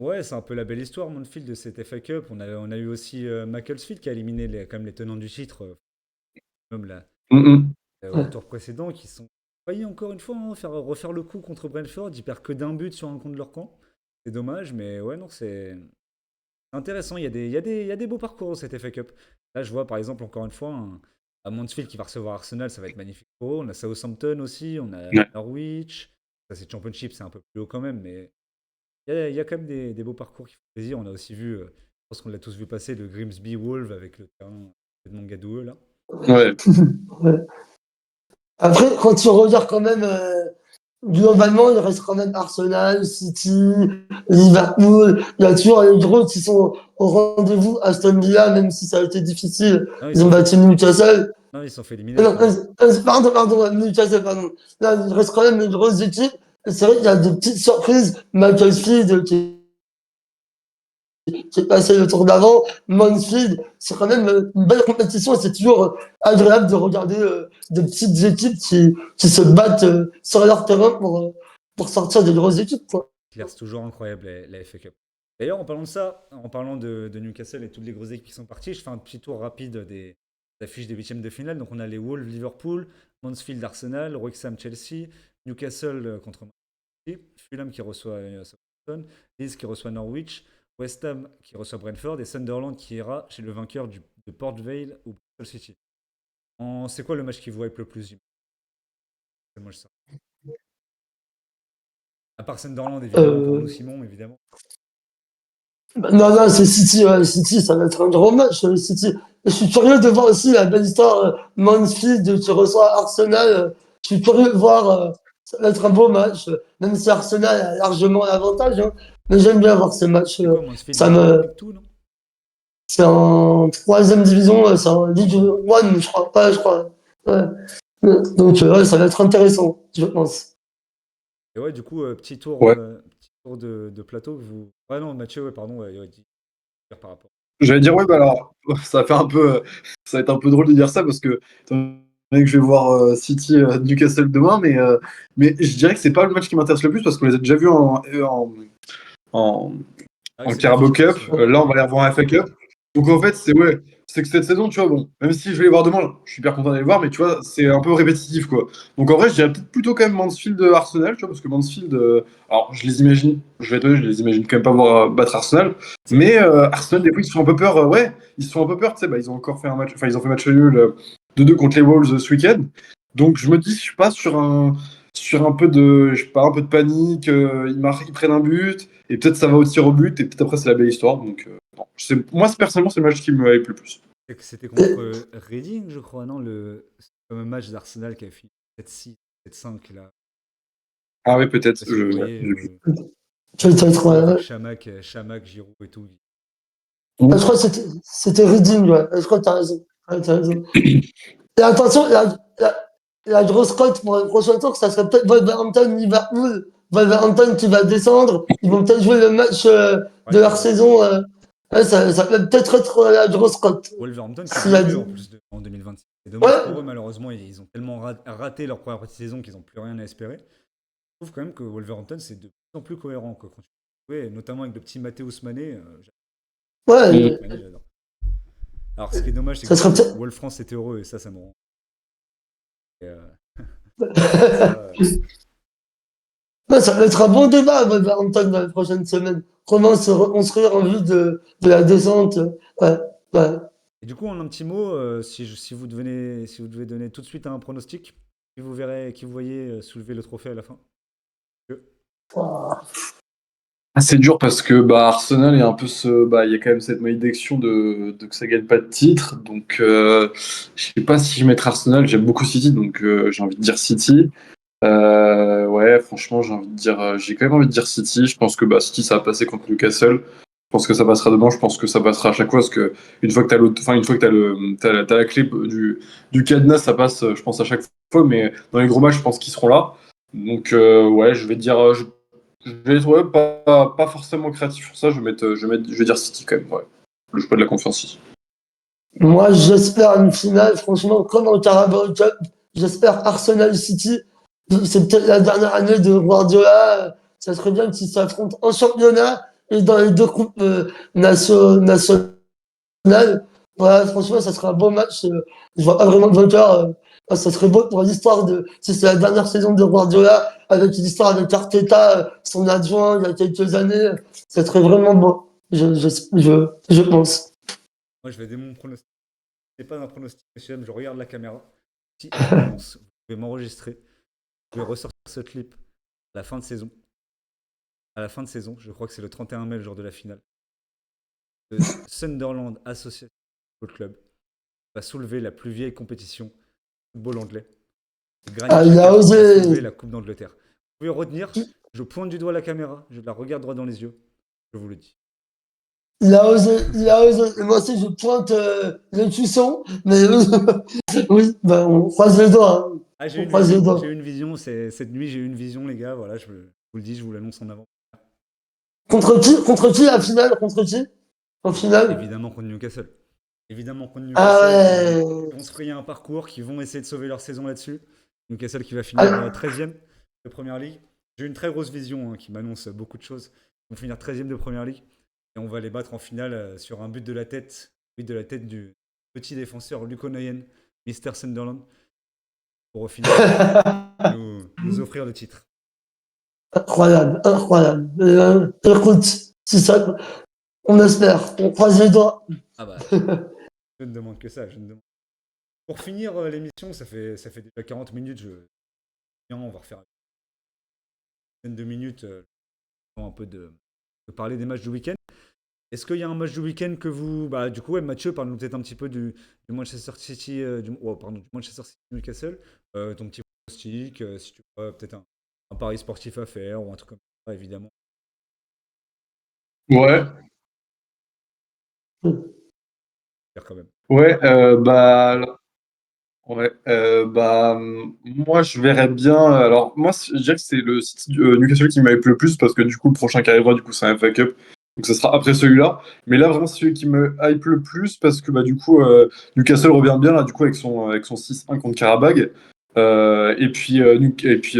Ouais, c'est un peu la belle histoire, Monfield, de cette FA Cup. On a eu aussi Macclesfield qui a éliminé quand même les tenants du titre, même là, Mm, au Ouais. tour précédent, qui sont failli encore une fois refaire le coup contre Brentford. Ils perdent que d'un but sur un compte de leur camp. C'est dommage, mais ouais, non, c'est intéressant. Il y a des beaux parcours dans cette FA Cup. Là, je vois par exemple, encore une fois, à Mansfield qui va recevoir Arsenal, ça va être magnifique pour eux. On a Southampton aussi, on a ouais. Norwich. Ça, c'est Championship, c'est un peu plus haut quand même, mais il y a quand même des beaux parcours qui font plaisir. On a aussi vu, je pense qu'on l'a tous vu passer, le Grimsby Wolves avec le terrain de Gadoueux là. Ouais. Ouais. Après, quand tu regardes quand même, globalement, il reste quand même Arsenal, City, Liverpool. Il y a toujours les gros qui sont au rendez-vous. Aston Villa, même si ça a été difficile, Non, ils ils ont sont fait, battu Newcastle. non, ils sont fait éliminer, je Non, crois, hein. pardon, Newcastle, pardon. Là, il reste quand même les grosses équipes. Et c'est vrai qu'il y a des petites surprises. Macclesfield qui est passé le tour d'avant, Mansfield, c'est quand même une belle compétition et c'est toujours agréable de regarder des petites équipes qui se battent sur leur terrain pour sortir des grosses équipes, quoi. C'est toujours incroyable la FA Cup. D'ailleurs, en parlant de ça, en parlant de Newcastle et toutes les grosses équipes qui sont parties, je fais un petit tour rapide des affiches des huitièmes de finale. Donc on a les Wolves Liverpool, Mansfield Arsenal, Wrexham Chelsea, Newcastle contre Man City, Fulham qui reçoit Southampton, Leeds qui reçoit Norwich, West Ham qui reçoit Brentford et Sunderland qui ira chez le vainqueur de Port Vale ou Bristol City. C'est quoi le match qui vous hype le plus, Jim? C'est moi, ça. À part Sunderland, évidemment, pour nous, Euh, Simon, évidemment. non, c'est City, ouais, City, ça va être un gros match, City. Et je suis curieux de voir aussi la belle histoire Mansfield qui reçoit Arsenal. Je suis curieux de voir, ça va être un beau match, même si Arsenal a largement l'avantage, hein. Mais j'aime bien voir ces matchs. C'est quoi, Mansfield Ça me, League 2, non? C'est en troisième division, c'est en League One, je crois. Pas, je crois. Ouais. Donc, ouais, ça va être intéressant, je pense. Et ouais, du coup, Ouais. petit tour de plateau que vous. Ouais, non, Mathieu, ouais, pardon, ouais, dire par rapport. J'allais dire, ouais, bah alors, ça va faire un peu, ça va être un peu drôle de dire ça parce que, étant donné que je vais voir City Newcastle demain, mais je dirais que c'est pas le match qui m'intéresse le plus parce qu'on les a déjà vus en, Ah, en c'est une Carabao affiche en Cup. plus, ouais. Là, on va les revoir en FA Cup. Donc en fait, c'est que cette saison, tu vois, bon, même si je vais les voir demain, je suis hyper content d'aller les voir, mais tu vois, c'est un peu répétitif, quoi. Donc en vrai, je dirais peut-être plutôt quand même Mansfield Arsenal, tu vois, parce que Mansfield, alors je les imagine, je vais être honnête, je les imagine quand même pas voir battre Arsenal, C'est mais Arsenal, des fois, ils se font un peu peur, ouais, ils se font un peu peur, tu sais, bah, ils ont encore fait un match, enfin, ils ont fait match nul 2-2 contre les Wolves ce week-end. Donc je me dis, je suis pas sur un peu de, je sais pas, un peu de panique, ils prennent un but, et peut-être ça va au tir au but, et peut-être après c'est la belle histoire. Donc, non. Moi, personnellement, c'est le match qui me hype le plus. c'était contre Reading, je crois, non? C'est comme un match d'Arsenal qui a fini 7-6, 7-5, là. Ah Je ouais, sais peut-être. pas si vous voyez, avec Ouais. Chamac, Giroud et tout. Ah, je crois que c'était Reading, ouais. Je crois que t'as raison. Ouais, t'as raison. Et attention, la grosse cote pour le prochain tour, ça serait peut-être Wolverhampton-Liverpool. Wolverhampton qui va descendre. Ils vont peut-être jouer le match Ouais, de leur saison. Ouais, ça peut peut-être être la grosse cote. Wolverhampton qui est Si la début dit. en plus en 2026. C'est dommage pour eux, Ouais, malheureusement, ils ont tellement raté leur première partie de saison qu'ils n'ont plus rien à espérer. Je trouve quand même que Wolverhampton, c'est de plus en plus cohérent, quoi, quand tu joues, notamment avec le petit Mathéus Mané. Mm. ouais. Mané, j'adore. Alors, ce qui est dommage, c'est que Ça serait peut-être. Wolf-France était heureux et ça me rend. Et, ça, Ouais, ça va être un bon débat, Wolverhampton, dans les prochaines semaines. Comment se reconstruire en vue de la descente. Ouais, ouais. Et du coup, en un petit mot, si vous devez donner tout de suite un pronostic, qui vous voyez soulever le trophée à la fin? Que- Ah, c'est dur parce que bah, Arsenal est un peu bah, il y a quand même cette malédiction de que ça gagne pas de titre. Donc, je sais pas si je mettrais Arsenal. J'aime beaucoup City, donc j'ai envie de dire City. Ouais, franchement, j'ai quand même envie de dire City. Je pense que bah, City, ça va passer contre Newcastle. Je pense que ça passera demain. Je pense que ça passera à chaque fois parce que une fois que une fois que t'as la clé du cadenas, ça passe, je pense à chaque fois. Mais dans les gros matchs, je pense qu'ils seront là. Donc, ouais, je vais dire, je vais être ouais, pas forcément créatif sur ça. Je vais dire City quand même. Ouais, le choix de la confiance City. Moi, j'espère une finale, franchement, comme en Carabao Cup. J'espère Arsenal City. C'est peut-être la dernière année de Guardiola. Ça serait bien qu'ils s'affrontent en championnat et dans les deux coupes nationales. Voilà, franchement, ça serait un beau match. Je vois pas vraiment de vainqueur. Ça serait beau pour l'histoire de. Si c'est la dernière saison de Guardiola, avec l'histoire avec Arteta, son adjoint, il y a quelques années. Ça serait vraiment beau. Je pense. Moi, je vais donner mon pronostic. C'est pas un pronostic, monsieur M, je regarde la caméra. Si je m'annonce, vous pouvez m'enregistrer. Vous pouvez ressortir ce clip à la fin de saison. À la fin de saison, je crois que c'est le 31 mai, le jour de la finale. Le Sunderland Association Football Club va soulever la plus vieille compétition de football anglais. Granit Ah, il a Xhaka va soulever osé. la Coupe d'Angleterre. Vous pouvez retenir, je pointe du doigt la caméra, je la regarde droit dans les yeux, je vous le dis. Il a osé, il a osé. Et moi aussi, je pointe le cuisson, mais oui, ben, on croise les doigts, hein. Ah, j'ai On une croise les vision, j'ai doigts. une vision, cette nuit j'ai eu une vision les gars, voilà, je vous le dis, je vous l'annonce en avant. Contre qui? Contre qui la finale? Contre qui? En finale? Évidemment contre Newcastle. Évidemment contre Ah Newcastle ouais. qui vont se frayer un parcours, qui vont essayer de sauver leur saison là-dessus. Newcastle qui va finir Ah, 13e de Première Ligue. J'ai une très grosse vision qui m'annonce beaucoup de choses. Ils vont finir 13e de Première Ligue. Et on va les battre en finale sur un but de la tête du petit défenseur Luke O'Nien, Mr. Sunderland, pour au final nous offrir le titre. incroyable, incroyable. Écoute, si ça, on espère, on croise les doigts. Ah bah, je ne demande que ça. Je ne demande... Pour finir l'émission, ça fait déjà 40 minutes. Bien, on va refaire une dizaine de minutes un peu de parler des matchs du week-end. Est-ce qu'il y a un match du week-end que vous. Bah, du coup, ouais, Mathieu, parle-nous peut-être un petit peu du Manchester City, du Manchester City Newcastle. Ton petit pronostic, si tu vois peut-être un pari sportif à faire ou un truc comme ça, évidemment. Ouais, Faire quand même. ouais, bah, Ouais, moi je verrais bien. Alors, moi je dirais que c'est le City, Newcastle qui m'hype le plus parce que du coup, le prochain qui arrivera, du coup, c'est un FA Cup. Donc, ça sera après celui-là. Mais là, vraiment, c'est celui qui me hype le plus parce que du coup, Newcastle revient bien là, du coup, avec son 6-1 contre Karabag.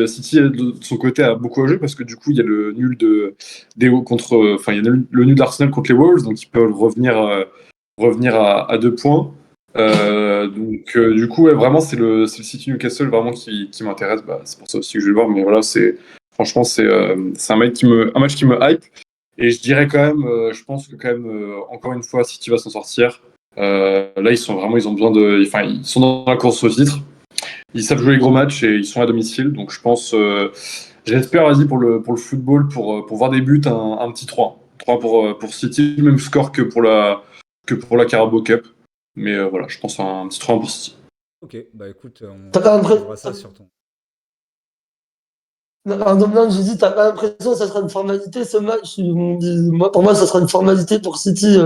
City, de son côté, a beaucoup à jouer parce que du coup, il y a le nul enfin, il y a le nul d'Arsenal contre les Wolves, donc ils peuvent revenir à 2 points. Du coup, ouais, vraiment, c'est le City Newcastle vraiment qui m'intéresse. C'est pour ça aussi que je vais le voir. Mais voilà, franchement, c'est un match qui me hype. Et je dirais quand même, je pense que quand même, encore une fois, City va s'en sortir. Là, ils ont besoin enfin, ils sont dans la course au titre. Ils savent jouer les gros matchs et ils sont à domicile. Donc, je pense, j'espère, vas-y, pour le football, pour voir des buts, un petit 3. 3 pour City, le même score que pour la Carabao Cup. Mais voilà, je pense à un petit 3 pour City. Ok, bah écoute, T'as pas on suivra ça l'impression. sur ton. Non, j'ai dit, t'as pas l'impression que ça sera une formalité ce match? Pour moi, ça sera une formalité pour City,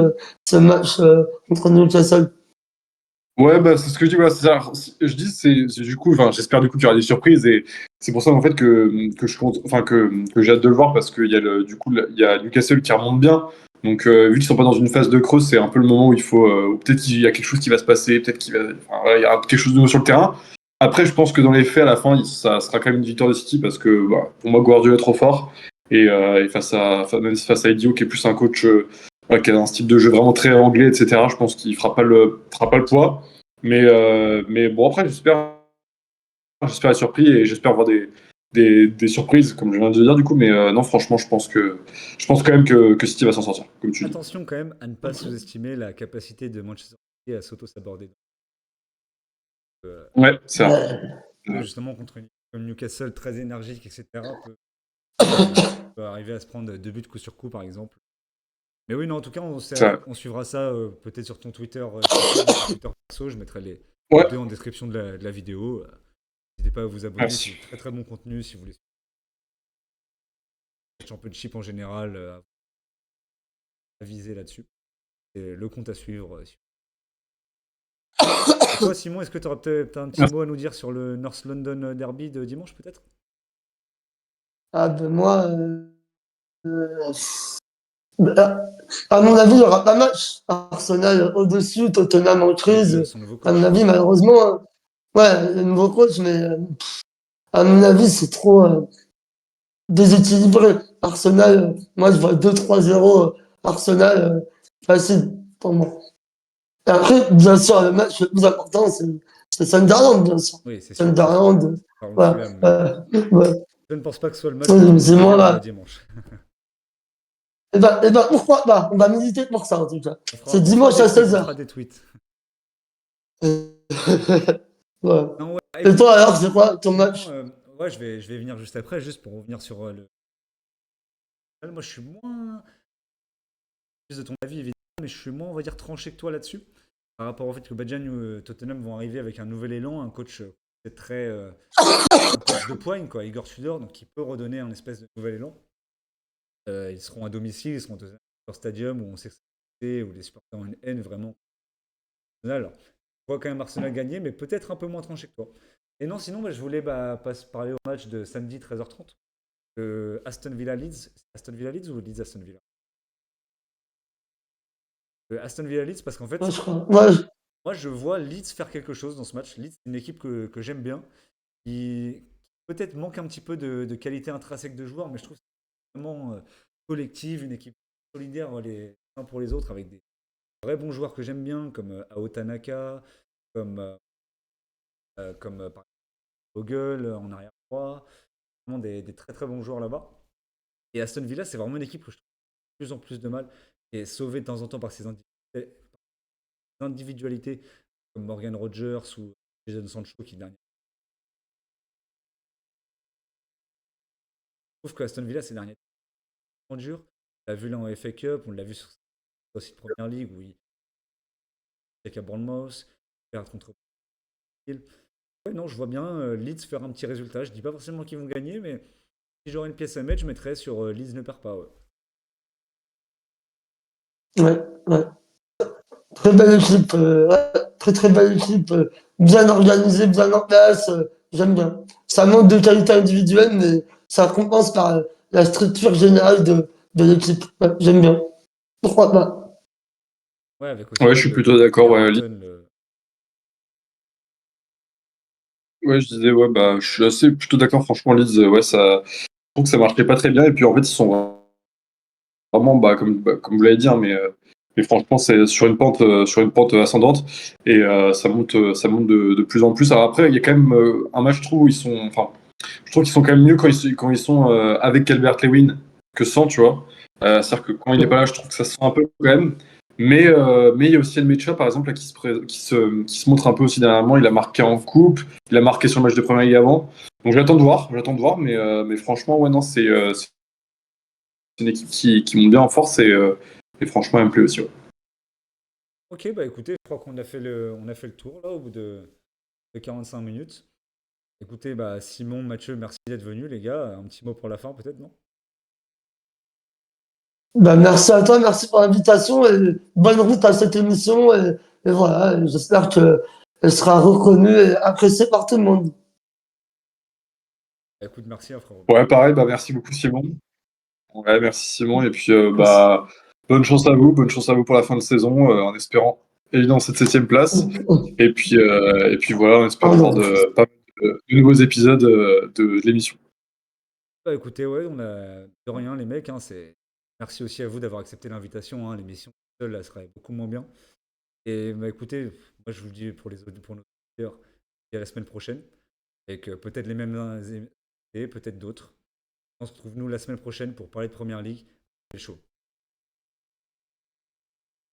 ce match contre Newcastle. Ouais, c'est ce que je dis. Voilà, c'est ça. Je dis, du coup, enfin, j'espère du coup qu'il y aura des surprises et c'est pour ça en fait que je compte, enfin que j'ai hâte de le voir parce qu'il y a du coup il y a Newcastle qui remonte bien. Donc vu qu'ils sont pas dans une phase de creuse, c'est un peu le moment où il faut, où peut-être qu'il y a quelque chose qui va se passer, peut-être enfin, voilà, il y aura quelque chose de nouveau sur le terrain. Après, je pense que dans les faits, à la fin, ça sera quand même une victoire de City parce que pour moi, Guardiola est trop fort et même face à Edio qui est plus un coach. Qui a un style de jeu vraiment très anglais, etc. Je pense qu'il fera pas le poids. Mais bon, après, j'espère être surpris et j'espère voir des surprises, comme je viens de dire, du coup. Mais non, franchement, je pense quand même que City va s'en sortir, comme tu dis. Attention quand même à ne pas sous-estimer la capacité de Manchester City à s'auto-saborder. Euh, Ouais, c'est vrai. Justement, contre une comme Newcastle très énergique, etc., peut arriver à se prendre 2 buts coup sur coup, par exemple. Mais oui, non, en tout cas, C'est vrai. on suivra ça peut-être sur ton Twitter, Twitter ou ton Twitter perso. Je mettrai les Ouais, deux en description de la vidéo. N'hésitez pas à vous abonner, c'est merci. du très très bon contenu si vous voulez suivre le Championship en général, à viser là-dessus. C'est le compte à suivre. Et toi, Simon, est-ce que tu auras peut-être un petit Merci. mot à nous dire sur le North London Derby de dimanche, peut-être? Ah, ben moi, euh, euh, à mon avis, il y aura pas match. Arsenal au-dessus, Tottenham en Avec crise. son nouveau À mon coach. avis, malheureusement, ouais, le nouveau coach, mais à mon avis, c'est trop déséquilibré. Arsenal, moi, je vois 2-3-0 Arsenal facile pour moi. Et après, bien sûr, le match le plus important, c'est Sunderland, bien sûr. Oui, c'est sûr, c'est sûr. Sunderland, Parlons de ouais, Fulham, mais ouais. je ne pense pas que ce soit le match le plus C'est moi, intéressant de là. dimanche. Pourquoi pas? On va militer pour ça, en tout cas. On fera, C'est on fera dimanche des à tweets, on 16h. fera des tweets. Ouais. Non, ouais, Et écoute, toi, alors, c'est quoi ton sinon, match? ouais, je vais venir juste après, juste pour revenir sur moi, je suis moins plus de ton avis, évidemment, mais je suis moins, on va dire, tranché que toi là-dessus. Par rapport au fait que Badjan ou Tottenham vont arriver avec un nouvel élan, un coach c'est très un coach de poigne, quoi, Igor Tudor, donc qui peut redonner un espèce de nouvel élan. Ils seront à domicile, ils seront dans un stadium où on sait que c'est où les supporters ont une haine vraiment. Alors, je vois quand même Arsenal gagner, mais peut-être un peu moins tranché que toi. Et non, sinon, je voulais parler au match de samedi 13h30. Aston Villa Leeds. Aston Villa Leeds ou Leeds Aston Villa? Aston Villa Leeds, parce qu'en Ouais, fait, je crois. Ouais, moi, je vois Leeds faire quelque chose dans ce match. Leeds, c'est une équipe que j'aime bien, qui peut-être manque un petit peu de qualité intrinsèque de joueurs, mais je trouve que c'est vraiment collective, une équipe solidaire les uns pour les autres, avec des vrais bons joueurs que j'aime bien, comme Ao Tanaka, comme, par exemple Vogel en arrière-droit. Vraiment des très très bons joueurs là-bas. Et Aston Villa, c'est vraiment une équipe que je trouve de plus en plus de mal, et est sauvée de temps en temps par ses individualités, comme Morgan Rogers ou Jadon Sancho qui dernier. Je trouve que Aston Villa ces derniers temps dur. On l'a vu là en FA Cup, on l'a vu sur le site Première League où il est à Bournemouth, perdre contre Hill. Ouais, non, je vois bien Leeds faire un petit résultat. Je dis pas forcément qu'ils vont gagner, mais si j'aurais une pièce à mettre, je mettrais sur Leeds ne perd pas. Ouais. ouais, ouais. Très belle équipe. Ouais, très très belle équipe. bien organisé, bien en place. J'aime bien. Ça manque de qualité individuelle, mais ça compense par la structure générale de l'équipe. Ouais, j'aime bien. Pourquoi pas? Ouais, avec aussi Ouais, je suis plutôt d'accord. Ouais, Everton, ouais, je disais, ouais, bah, je suis assez plutôt d'accord. Franchement, Leeds, ouais, je trouve que ça marchait pas très bien. Et puis, en fait, ils sont vraiment, comme vous l'avez dit, hein, mais franchement, c'est sur une pente ascendante. Et ça monte de plus en plus. Alors après, il y a quand même un match, je trouve, où je trouve qu'ils sont quand même mieux quand ils sont avec Calvert-Lewin que sans, tu vois. C'est-à-dire que quand il est pas là, je trouve que ça se sent un peu quand même. Mais il y a aussi El Mecha, par exemple, là, qui se montre un peu aussi dernièrement. Il a marqué en coupe, il a marqué sur le match de Première Ligue avant. Donc j'attends de voir, mais franchement, ouais, non, c'est une équipe qui monte bien en force et franchement, elle me plaît aussi. Ouais. Ok, bah écoutez, je crois qu'on on a fait le tour là au bout de 45 minutes. Écoutez, bah Simon, Mathieu, merci d'être venus les gars. Un petit mot pour la fin peut-être, non? Bah, merci à toi, merci pour l'invitation et bonne route à cette émission. Et voilà, j'espère qu'elle sera reconnue et appréciée par tout le monde. Bah, écoute, merci hein, frérot. Ouais, pareil, bah merci beaucoup Simon. Ouais, merci Simon. Et puis Merci. bah bonne chance à vous pour la fin de saison, en espérant évidemment cette 7e place. Et puis voilà, on espère avoir Pardon. pas mal de nouveaux épisodes de l'émission. Bah écoutez, ouais, on a de rien les mecs, hein, c'est. Merci aussi à vous d'avoir accepté l'invitation, hein, l'émission seule, là, serait beaucoup moins bien. Et bah écoutez, moi je vous le dis pour nos auditeurs, à la semaine prochaine, avec peut-être les mêmes et peut-être d'autres. On se retrouve nous la semaine prochaine pour parler de Première Ligue. C'est chaud.